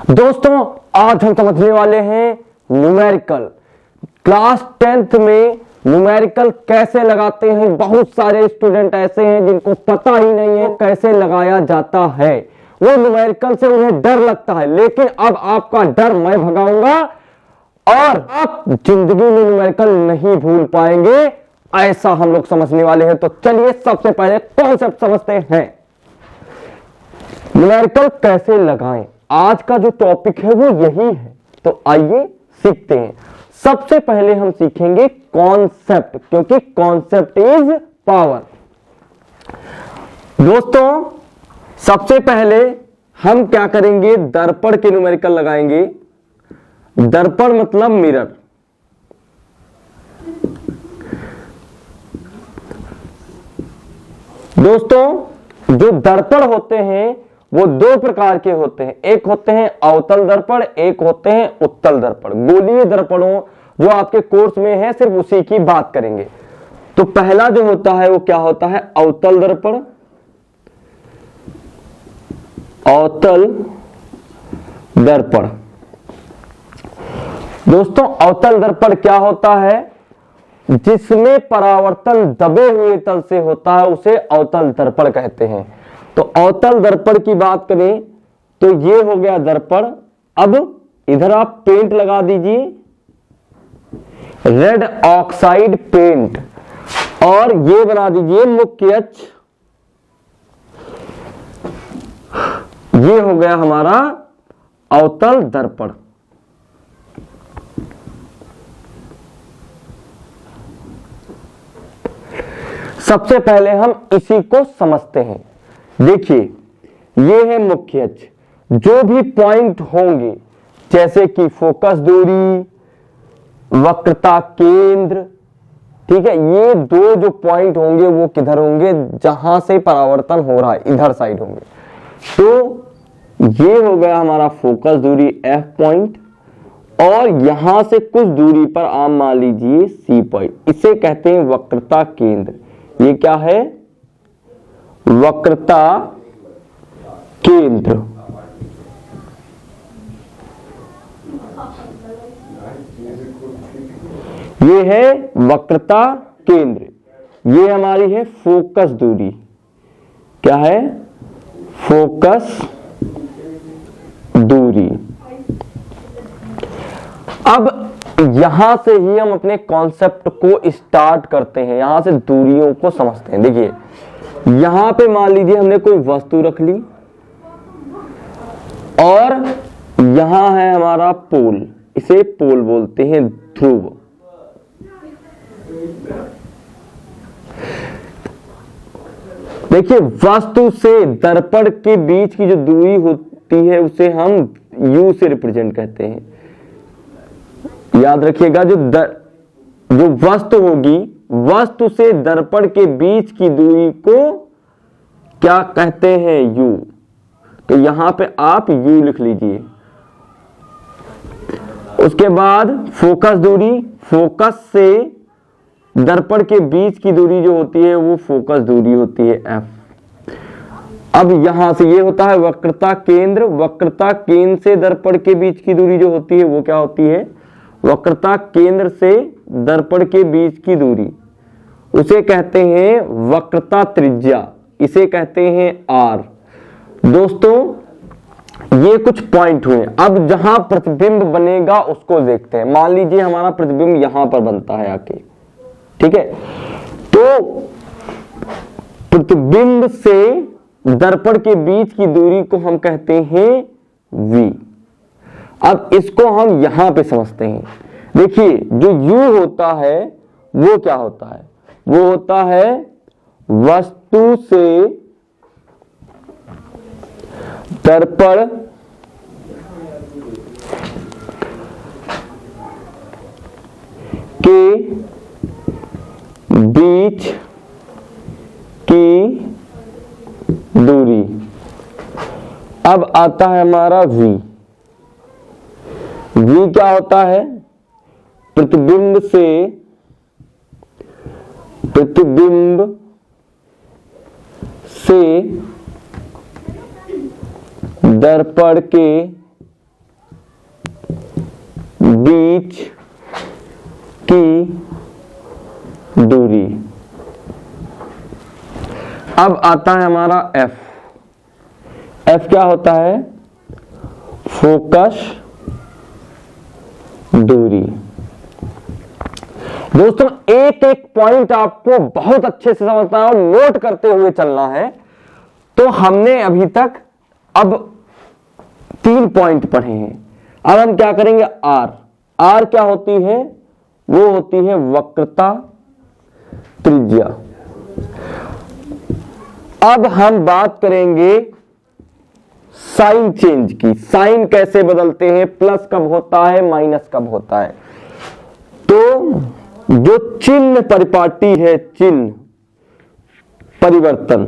दोस्तों आज हम समझने वाले हैं न्यूमेरिकल। क्लास 10th में न्यूमेरिकल कैसे लगाते हैं। बहुत सारे स्टूडेंट ऐसे हैं जिनको पता ही नहीं है कैसे लगाया जाता है। वो न्यूमेरिकल से उन्हें डर लगता है, लेकिन अब आपका डर मैं भगाऊंगा और आप जिंदगी में न्यूमेरिकल नहीं भूल पाएंगे। ऐसा हम लोग समझने वाले हैं। तो चलिए सबसे पहले कॉन्सेप्ट समझते हैं, न्यूमेरिकल कैसे लगाएं। आज का जो टॉपिक है वो यही है, तो आइए सीखते हैं। सबसे पहले हम सीखेंगे कॉन्सेप्ट, क्योंकि कॉन्सेप्ट इज पावर। दोस्तों सबसे पहले हम क्या करेंगे, दर्पण के न्यूमेरिकल लगाएंगे। दर्पण मतलब मिरर। दोस्तों जो दर्पण होते हैं वो दो प्रकार के होते हैं। एक होते हैं अवतल दर्पण, एक होते हैं उत्तल दर्पण। गोलीय दर्पणों जो आपके कोर्स में है सिर्फ उसी की बात करेंगे। तो पहला जो होता है वो क्या होता है, अवतल दर्पण। अवतल दर्पण। दोस्तों अवतल दर्पण क्या होता है, जिसमें परावर्तन दबे हुए तल से होता है उसे अवतल दर्पण कहते हैं। तो अवतल दर्पण की बात करें तो ये हो गया दर्पण। अब इधर आप पेंट लगा दीजिए, रेड ऑक्साइड पेंट, और ये बना दीजिए मुख्य अक्ष। ये हो गया हमारा अवतल दर्पण। सबसे पहले हम इसी को समझते हैं। देखिए ये है मुख्य अक्ष। जो भी पॉइंट होंगे जैसे कि फोकस दूरी, वक्रता केंद्र, ठीक है, ये दो जो पॉइंट होंगे वो किधर होंगे, जहां से परावर्तन हो रहा है इधर साइड होंगे। तो ये हो गया हमारा फोकस दूरी F पॉइंट, और यहां से कुछ दूरी पर आप मान लीजिए C पॉइंट, इसे कहते हैं वक्रता केंद्र। ये क्या है, वक्रता केंद्र। ये है वक्रता केंद्र। ये हमारी है फोकस दूरी। क्या है, फोकस दूरी। अब यहां से ही हम अपने कॉन्सेप्ट को स्टार्ट करते हैं, यहां से दूरियों को समझते हैं। देखिए यहां पे मान लीजिए हमने कोई वस्तु रख ली, और यहां है हमारा पोल, इसे पोल बोलते हैं, ध्रुव। देखिए वस्तु से दर्पण के बीच की जो दूरी होती है उसे हम U से रिप्रेजेंट करते हैं। याद रखिएगा, जो वस्तु होगी, वस्तु से दर्पण के बीच की दूरी को क्या कहते हैं, U। तो यहां पे आप U लिख लीजिए। उसके बाद फोकस दूरी, फोकस से दर्पण के बीच की दूरी जो होती है वो फोकस दूरी होती है F। अब यहां से ये होता है वक्रता केंद्र। वक्रता केंद्र से दर्पण के बीच की दूरी जो होती है वो क्या होती है, वक्रता केंद्र से दर्पण के बीच की दूरी, उसे कहते हैं वक्रता त्रिज्या, इसे कहते हैं R। दोस्तों ये कुछ पॉइंट हुए। अब जहां प्रतिबिंब बनेगा उसको देखते हैं। मान लीजिए हमारा प्रतिबिंब यहां पर बनता है आके, ठीक है, तो प्रतिबिंब से दर्पण के बीच की दूरी को हम कहते हैं V। अब इसको हम यहां पे समझते हैं। देखिए जो U होता है वो क्या होता है, वो होता है वस्तु से दर्पण के बीच की दूरी। अब आता है हमारा V। V क्या होता है, प्रतिबिंब से दर्पण के बीच की दूरी। अब आता है हमारा एफ। एफ क्या होता है? फोकस दूरी। दोस्तों एक एक पॉइंट आपको बहुत अच्छे से समझना है और नोट करते हुए चलना है। तो हमने अभी तक अब 3 पॉइंट पढ़े हैं। अब हम क्या करेंगे? आर। आर क्या होती है? वो होती है वक्रता त्रिज्या। अब हम बात करेंगे साइन चेंज की। साइन कैसे बदलते हैं? प्लस कब होता है, माइनस कब होता है? तो जो चिन्ह परिपाटी है, चिन्ह परिवर्तन,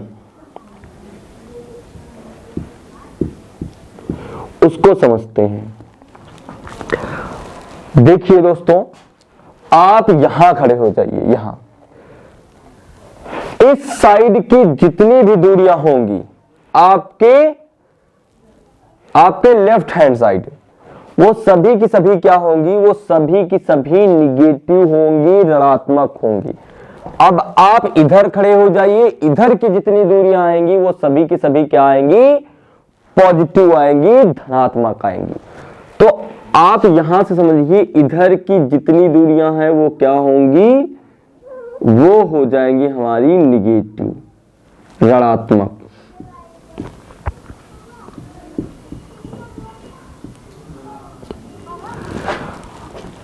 उसको समझते हैं। देखिए दोस्तों, आप यहां खड़े हो जाइए। यहां इस साइड की जितनी भी दूरियां होंगी आपके लेफ्ट हैंड साइड, वो सभी की सभी क्या होंगी? वो सभी की सभी निगेटिव होंगी, ऋणात्मक होंगी। अब आप इधर खड़े हो जाइए, इधर की जितनी दूरियां आएंगी वो सभी की सभी क्या आएंगी? पॉजिटिव आएंगी, धनात्मक आएंगी। तो आप यहां से समझिए, इधर की जितनी दूरियां हैं वो क्या होंगी? वो हो जाएंगी हमारी निगेटिव, ऋणात्मक।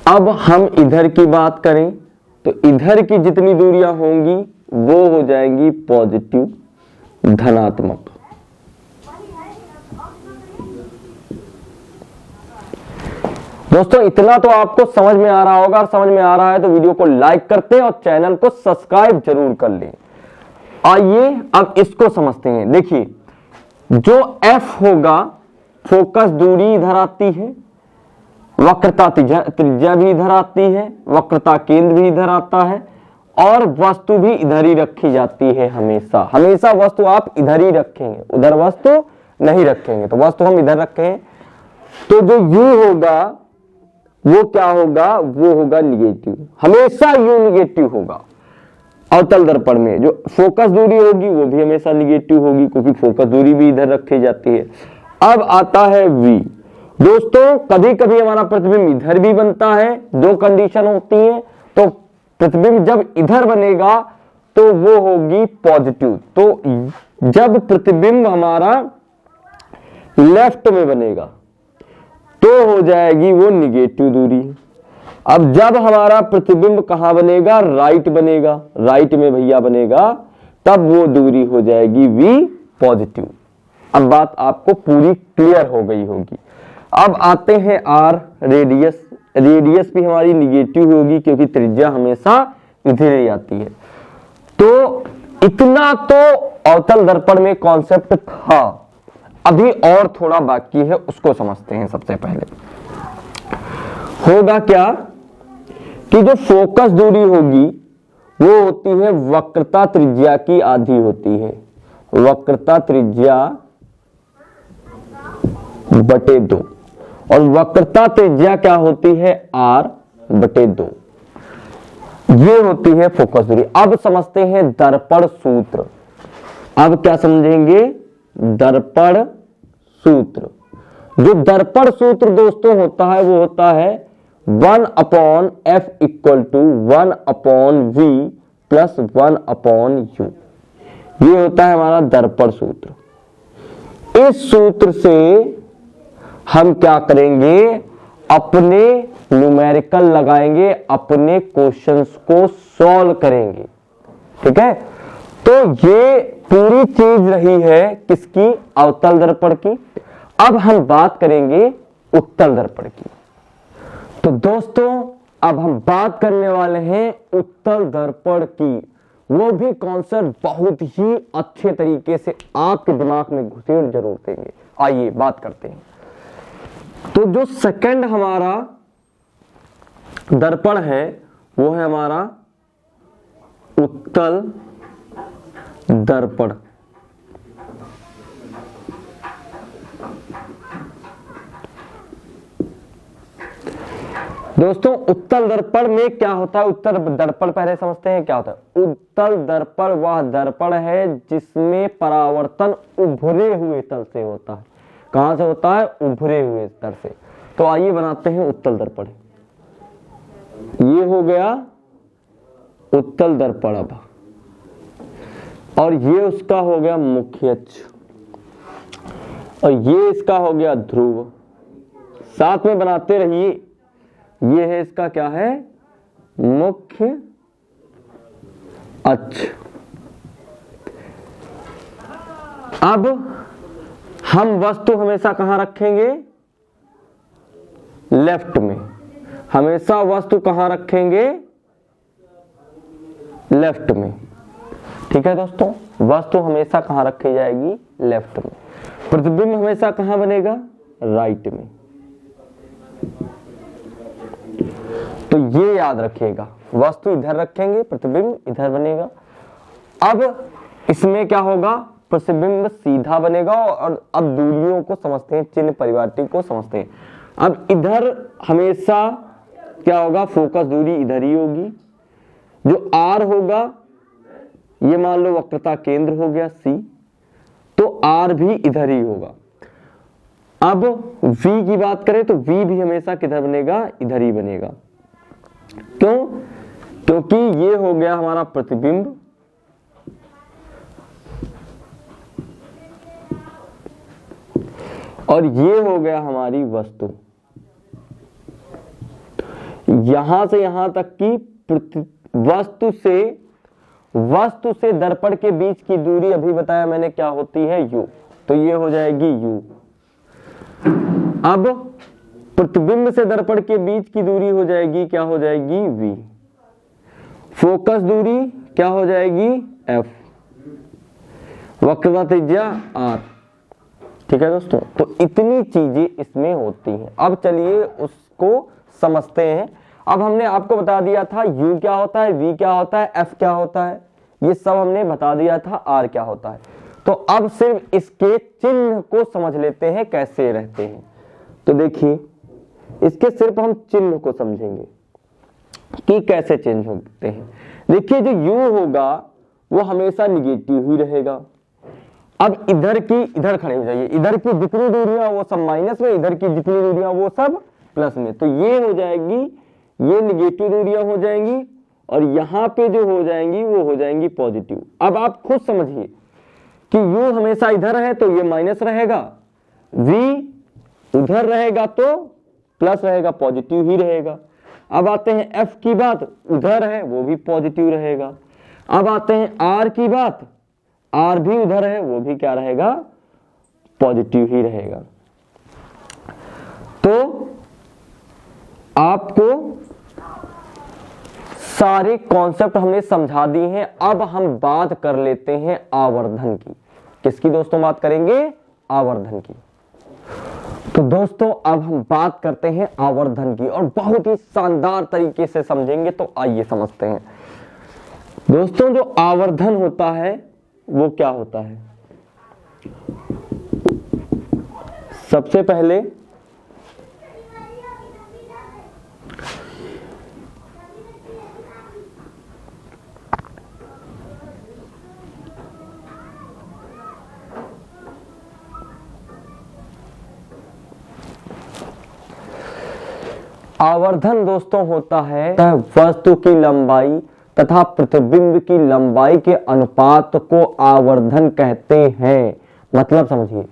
अब हम इधर की बात करें तो इधर की जितनी दूरियां होंगी वो हो जाएंगी पॉजिटिव, धनात्मक। दोस्तों इतना तो आपको समझ में आ रहा होगा, और समझ में आ रहा है तो वीडियो को लाइक करते हैं और चैनल को सब्सक्राइब जरूर कर लें। आइए अब इसको समझते हैं। देखिए, जो एफ होगा, फोकस दूरी इधर आती है, वक्रता त्रिज्या भी इधर आती है, वक्रता केंद्र भी इधर आता है, और वस्तु भी इधर ही रखी जाती है। हमेशा हमेशा वस्तु आप इधर ही रखेंगे, उधर वस्तु नहीं रखेंगे। तो वस्तु हम इधर रखें तो जो यू होगा वो क्या होगा? वो होगा निगेटिव। हमेशा यू निगेटिव होगा। अवतल दर्पण में जो फोकस दूरी होगी वो भी हमेशा निगेटिव होगी, क्योंकि फोकस दूरी भी इधर रखी जाती है। अब आता है वी। दोस्तों कभी कभी हमारा प्रतिबिंब इधर भी बनता है, 2 कंडीशन होती है। तो प्रतिबिंब जब इधर बनेगा तो वो होगी पॉजिटिव। तो जब प्रतिबिंब हमारा लेफ्ट में बनेगा तो हो जाएगी वो निगेटिव दूरी। अब जब हमारा प्रतिबिंब कहां बनेगा? राइट बनेगा, राइट में भैया बनेगा, तब वो दूरी हो जाएगी वी, पॉजिटिव। अब बात आपको पूरी क्लियर हो गई होगी। अब आते हैं आर, रेडियस। रेडियस भी हमारी निगेटिव होगी क्योंकि त्रिज्या हमेशा इधर ही आती है। तो इतना तो अवतल दर्पण में कॉन्सेप्ट था, अभी और थोड़ा बाकी है, उसको समझते हैं। सबसे पहले होगा क्या कि जो फोकस दूरी होगी वो होती है वक्रता त्रिज्या की आधी होती है, वक्रता त्रिज्या बटे 2, और वक्रता त्रिज्या क्या होती है? r बटे 2। ये होती है फोकस दूरी। अब समझते हैं दर्पण सूत्र। अब क्या समझेंगे? दर्पण सूत्र। जो दर्पण सूत्र दोस्तों होता है वो होता है 1/f = 1/v + 1/u। ये होता है हमारा दर्पण सूत्र। इस सूत्र से हम क्या करेंगे? अपने न्यूमेरिकल लगाएंगे, अपने क्वेश्चंस को सॉल्व करेंगे। ठीक है, तो ये पूरी चीज रही है किसकी? अवतल दर्पण की। अब हम बात करेंगे उत्तल दर्पण की। तो दोस्तों अब हम बात करने वाले हैं उत्तल दर्पण की। वो भी कॉन्सेप्ट बहुत ही अच्छे तरीके से आपके दिमाग में घुसेड़ जरूर देंगे। आइए बात करते हैं। तो जो सेकंड हमारा दर्पण है वो है हमारा उत्तल दर्पण। दोस्तों उत्तल दर्पण में क्या होता है? उत्तल दर्पण पहले समझते हैं क्या होता है। उत्तल दर्पण वह दर्पण है जिसमें परावर्तन उभरे हुए तल से होता है। कहां से होता है? उभरे हुए तल से। तो आइए बनाते हैं उत्तल दर्पण। ये हो गया उत्तल दर्पण। अब और ये उसका हो गया मुख्य अक्ष और ये इसका हो गया ध्रुव। साथ में बनाते रहिए। ये है इसका क्या है? मुख्य अक्ष। अब हम वस्तु हमेशा कहां रखेंगे? लेफ्ट में। हमेशा वस्तु कहां रखेंगे? लेफ्ट में। ठीक है दोस्तों, वस्तु हमेशा कहां रखी जाएगी? लेफ्ट में। प्रतिबिंब हमेशा कहां बनेगा? राइट में। तो ये याद रखिएगा, वस्तु इधर रखेंगे, प्रतिबिंब इधर बनेगा। अब इसमें क्या होगा? प्रतिबिंब सीधा बनेगा। और अब दूरियों को समझते हैं, चिन्ह परिवारटी को समझते हैं। अब इधर हमेशा क्या होगा? फोकस दूरी इधर ही होगी। जो आर होगा ये मान लो वक्रता केंद्र हो गया सी, तो आर भी इधर ही होगा। अब V की बात करें तो V भी हमेशा किधर बनेगा? इधर ही बनेगा। क्यों? क्योंकि ये हो गया हमारा प्रतिबिंब और ये हो गया हमारी वस्तु। यहां से यहां तक की वस्तु से दर्पण के बीच की दूरी अभी बताया मैंने क्या होती है? U। तो ये हो जाएगी U। अब प्रतिबिंब से दर्पण के बीच की दूरी हो जाएगी क्या हो जाएगी? V। फोकस दूरी क्या हो जाएगी? F। वक्रता त्रिज्या R। ठीक है दोस्तों, तो इतनी चीजें इसमें होती हैं। अब चलिए उसको समझते हैं। अब हमने आपको बता दिया था U क्या होता है, V क्या होता है, F क्या होता है, ये सब हमने बता दिया था, R क्या होता है। तो अब सिर्फ इसके चिन्ह को समझ लेते हैं कैसे रहते हैं। तो देखिए, इसके सिर्फ हम चिन्ह को समझेंगे कि कैसे चेंज होते हैं। देखिए, जो U होगा वो हमेशा निगेटिव ही रहेगा। अब इधर खड़े हो जाइए। इधर की जितनी दूरियां वो सब माइनस में, इधर की जितनी दूरियां वो सब प्लस में। तो ये हो जाएगी, ये निगेटिव दूरियां हो जाएंगी और यहां पे जो हो जाएंगी वो हो जाएंगी पॉजिटिव। अब आप खुद समझिए कि U हमेशा इधर है तो ये माइनस रहेगा, V उधर रहेगा तो प्लस रहेगा, पॉजिटिव ही रहेगा। अब आते हैं F की बात, उधर है वो भी पॉजिटिव रहेगा। अब आते हैं R की बात, R भी उधर है वो भी क्या रहेगा? पॉजिटिव ही रहेगा। तो आपको सारे कॉन्सेप्ट हमने समझा दिए हैं। अब हम बात कर लेते हैं आवर्धन की। किसकी दोस्तों बात करेंगे? आवर्धन की। तो दोस्तों अब हम बात करते हैं आवर्धन की और बहुत ही शानदार तरीके से समझेंगे। तो आइए समझते हैं दोस्तों, जो आवर्धन होता है वो क्या होता है? सबसे पहले आवर्धन दोस्तों होता है वस्तु की लंबाई तथा प्रतिबिंब की लंबाई के अनुपात को आवर्धन कहते हैं। मतलब समझिए,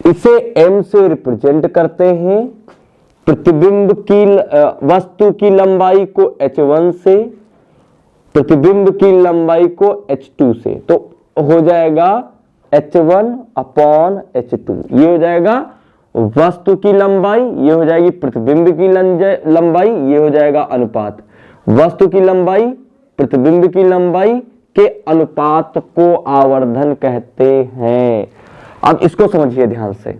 इसे m से रिप्रेजेंट करते हैं, प्रतिबिंब की वस्तु की लंबाई को h1 से, प्रतिबिंब की लंबाई को h2 से। तो हो जाएगा h1 अपॉन h2। ये हो जाएगा वस्तु की लंबाई, ये हो जाएगी प्रतिबिंब की लंबाई, ये हो जाएगा अनुपात। वस्तु की लंबाई प्रतिबिंब की लंबाई के अनुपात को आवर्धन कहते हैं। अब इसको समझिए ध्यान से।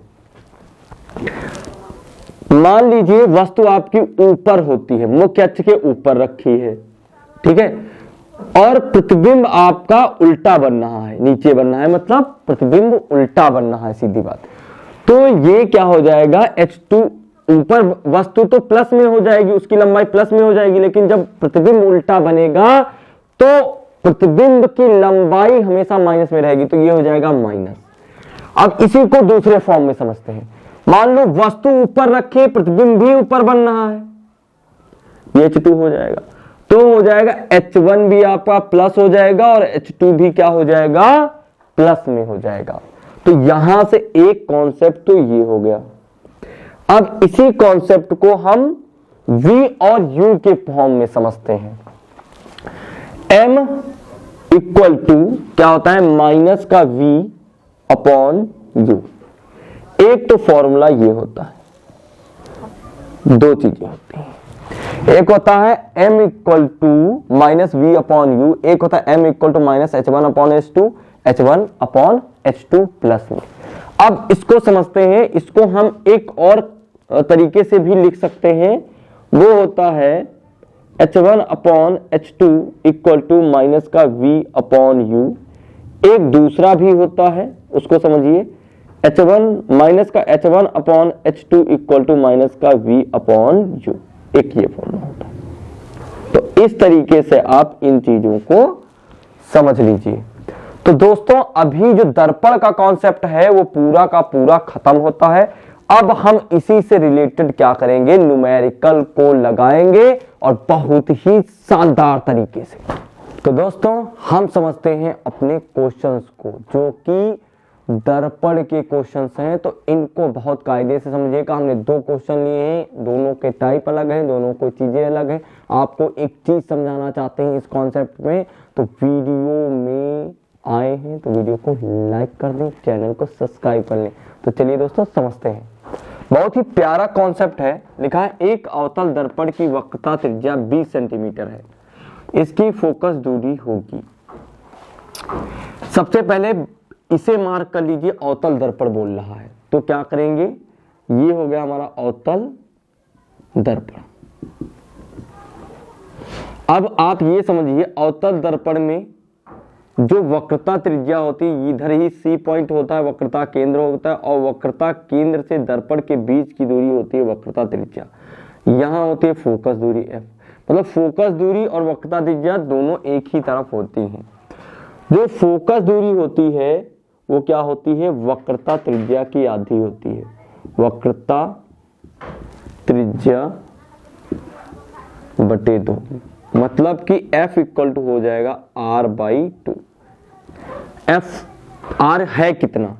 मान लीजिए वस्तु आपकी ऊपर होती है, मुख्य अक्ष के ऊपर रखी है, ठीक है, और प्रतिबिंब आपका उल्टा बन रहा है, नीचे बन रहा है, मतलब प्रतिबिंब उल्टा बन रहा है, सीधी बात। तो ये क्या हो जाएगा? H2 ऊपर वस्तु तो प्लस में हो जाएगी, उसकी लंबाई प्लस में हो जाएगी, लेकिन जब प्रतिबिंब उल्टा बनेगा तो प्रतिबिंब की लंबाई हमेशा माइनस में रहेगी, तो ये हो जाएगा माइनस। अब इसी को दूसरे फॉर्म में समझते हैं। मान लो वस्तु ऊपर रखी, प्रतिबिंब भी ऊपर बन रहा है, ये H2 हो जाएगा, तो हो जाएगा H1 भी आपका प्लस हो जाएगा और H2 भी क्या हो जाएगा, प्लस में हो जाएगा। तो यहां से एक कॉन्सेप्ट तो ये हो गया। अब इसी कॉन्सेप्ट को हम V और U के फॉर्म में समझते हैं। M इक्वल टू क्या होता है, माइनस का V अपॉन U। एक तो फॉर्मूला ये होता है, दो चीजें होती हैं, एक होता है M equal to minus V upon U, एक होता है M equal to minus H1 upon H2, H1 upon H2 plus में। अब इसको समझते हैं, इसको हम एक और तरीके से भी लिख सकते हैं, वो होता है H1 upon H2 equal to minus का V अपॉन U। एक दूसरा भी होता है, उसको समझिए, H1 माइनस का H1 upon H2 equal to minus का V अपॉन U। एक ये फॉर्मूला होता है। तो इस तरीके से आप इन चीजों को समझ लीजिए। तो दोस्तों अभी जो दर्पण का कॉन्सेप्ट है वो पूरा का पूरा खत्म होता है। अब हम इसी से रिलेटेड क्या करेंगे, न्यूमेरिकल को लगाएंगे और बहुत ही शानदार तरीके से। तो दोस्तों हम समझते हैं अपने क्वेश्चंस को, जो कि दर्पण के क्वेश्चंस हैं, तो इनको बहुत कायदे से समझिएगा। हमने दो क्वेश्चन लिए हैं, दोनों के टाइप अलग हैं, दोनों को चीजें अलग हैं। आपको एक चीज समझाना चाहते हैं इस कॉन्सेप्ट में, तो वीडियो में आए हैं तो वीडियो को लाइक कर दें, चैनल को सब्सक्राइब कर लें। तो चलिए दोस्तों समझते हैं। बहुत ही प्यारा कॉन्सेप्ट है। लिखा है एक अवतल दर्पण की वक्रता त्रिज्या 20 सेंटीमीटर है, इसकी फोकस दूरी होगी। सबसे पहले इसे मार्क कर लीजिए, अवतल दर्पण बोल रहा है, तो क्या करेंगे, ये हो गया हमारा अवतल दर्पण। अब आप ये समझिए, अवतल दर्पण में जो वक्रता त्रिज्या होती है, इधर ही C पॉइंट होता है, वक्रता केंद्र होता है, और वक्रता केंद्र से दर्पण के बीच की दूरी होती है वक्रता त्रिज्या। यहां होती है फोकस दूरी F। मतलब फोकस दूरी और वक्रता त्रिज्या दोनों एक ही तरफ होती हैं। जो फोकस दूरी होती है वो क्या होती है, वक्रता त्रिज्या की आधी होती है। वक्रता त्रिज्या बटे 2, मतलब कि F इक्वल टू हो जाएगा R/2। F R है कितना,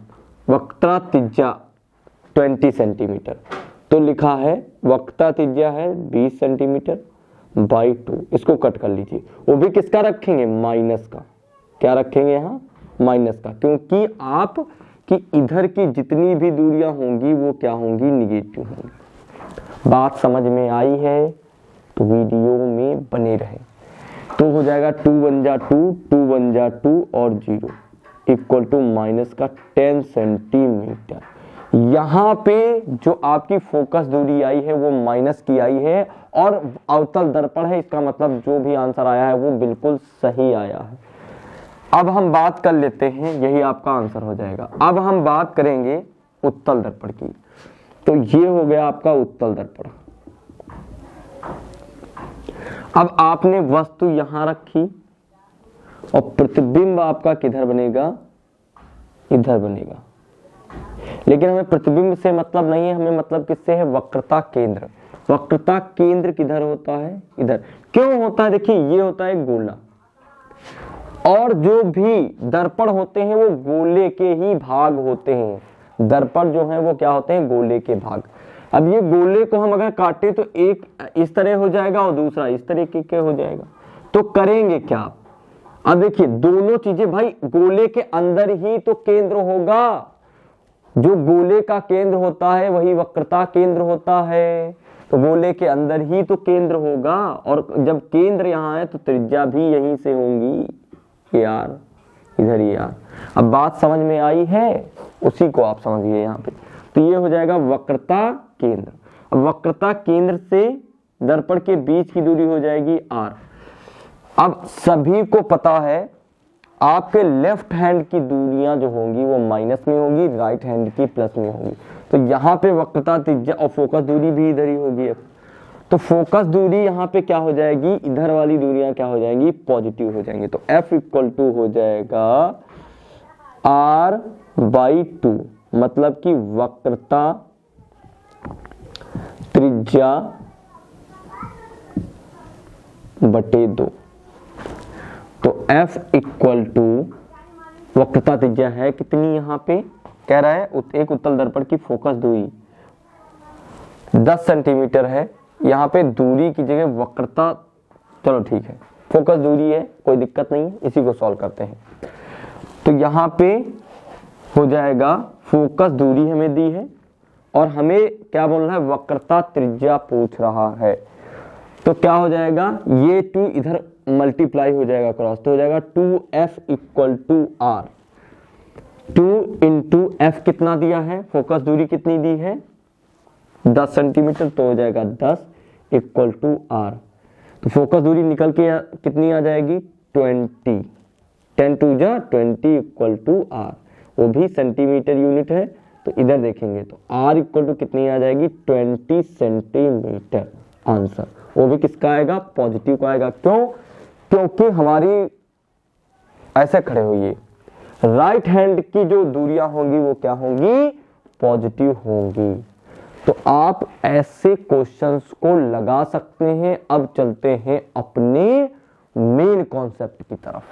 वक्रता त्रिज्या 20 सेंटीमीटर, तो लिखा है वक्रता त्रिज्या है 20 सेंटीमीटर बाई 2। इसको कट कर लीजिए, वो भी किसका रखेंगे, माइनस का। क्या रखेंगे यहाँ, माइनस का, क्योंकि आप कि इधर की जितनी भी दूरियां होंगी वो क्या होंगी, निगेटिव होंगी। बात समझ में आई है तो वीडियो में बने रहे। तो हो जाएगा 2 1 जा 2, 2 1 जा 2 और 0 इक्वल टू माइनस का 10 सेंटीमीटर। यहाँ पे जो आपकी फोकस दूरी आई है वो माइनस की आई है, और अवतल दर्पण है, इसका मतलब जो भी आंसर आया है वो बिल्कुल सही आया है। अब हम बात कर लेते हैं, यही आपका आंसर हो जाएगा। अब हम बात करेंगे उत्तल दर्पण की। तो ये हो गया आपका उत्तल दर्पण। अब आपने वस्तु यहां रखी और प्रतिबिंब आपका किधर बनेगा, इधर बनेगा। लेकिन हमें प्रतिबिंब से मतलब नहीं है, हमें मतलब किससे है, वक्रता केंद्र। वक्रता केंद्र किधर होता है, इधर। क्यों होता है, देखिए ये होता है गोला, और जो भी दर्पण होते हैं वो गोले के ही भाग होते हैं। दर्पण जो है वो क्या होते हैं, गोले के भाग। अब ये गोले को हम अगर काटे तो एक इस तरह हो जाएगा और दूसरा इस तरीके के हो जाएगा। तो करेंगे क्या, अब देखिए दोनों चीजें, भाई गोले के अंदर ही तो केंद्र होगा। जो गोले का केंद्र होता है वही वक्रता केंद्र होता है, तो गोले के अंदर ही तो केंद्र होगा, और जब केंद्र यहाँ है तो त्रिज्या भी यहीं से होंगी यार, इधर ही यार। अब बात समझ में आई है, उसी को आप समझिए यहाँ पे। तो ये हो जाएगा वक्रता केंद्र। अब वक्रता केंद्र से दर्पण के बीच की दूरी हो जाएगी R। अब सभी को पता है आपके लेफ्ट हैंड की दूरियां जो होंगी वो माइनस में होगी, राइट हैंड की प्लस में होगी। तो यहाँ पे वक्रता त्रिज्या और फोकस दूरी भी इधर ही होगी। तो फोकस दूरी यहाँ पे क्या हो जाएगी, इधर वाली दूरियां क्या हो जाएंगी, पॉजिटिव हो जाएंगी। तो F इक्वल टू हो जाएगा R/2, मतलब कि वक्रता त्रिज्या बटे 2। तो F इक्वल टू वक्रता त्रिज्या है कितनी, यहाँ पे कह रहा है एक उत्तल दर्पण की फोकस दूरी 10 सेंटीमीटर है। यहाँ पे दूरी की जगह वक्रता, चलो ठीक है, फोकस दूरी है, कोई दिक्कत नहीं, इसी को सॉल्व करते हैं। तो यहाँ पे हो जाएगा फोकस दूरी हमें दी है और हमें क्या बोलना है, वक्रता त्रिज्या पूछ रहा है। तो क्या हो जाएगा, ये 2 इधर मल्टीप्लाई हो जाएगा क्रॉस, तो हो जाएगा 2F equal to R। 2 into F कितना दिया है, फोकस दूरी कितनी दी है 10 सेंटीमीटर, तो हो जाएगा 10 इक्वल टू R। तो फोकस दूरी निकल के कितनी आ जाएगी 20, 10 टू जा 20 इक्वल टू R, वो भी सेंटीमीटर यूनिट है। तो इधर देखेंगे तो R इक्वल टू कितनी आ जाएगी 20 सेंटीमीटर। आंसर वो भी किसका आएगा, पॉजिटिव का आएगा। क्यों, क्योंकि हमारी ऐसे खड़े हुई राइट हैंड की जो दूरियां होंगी वो क्या होंगी, पॉजिटिव होंगी। तो आप ऐसे क्वेश्चंस को लगा सकते हैं। अब चलते हैं अपने मेन कॉन्सेप्ट की तरफ।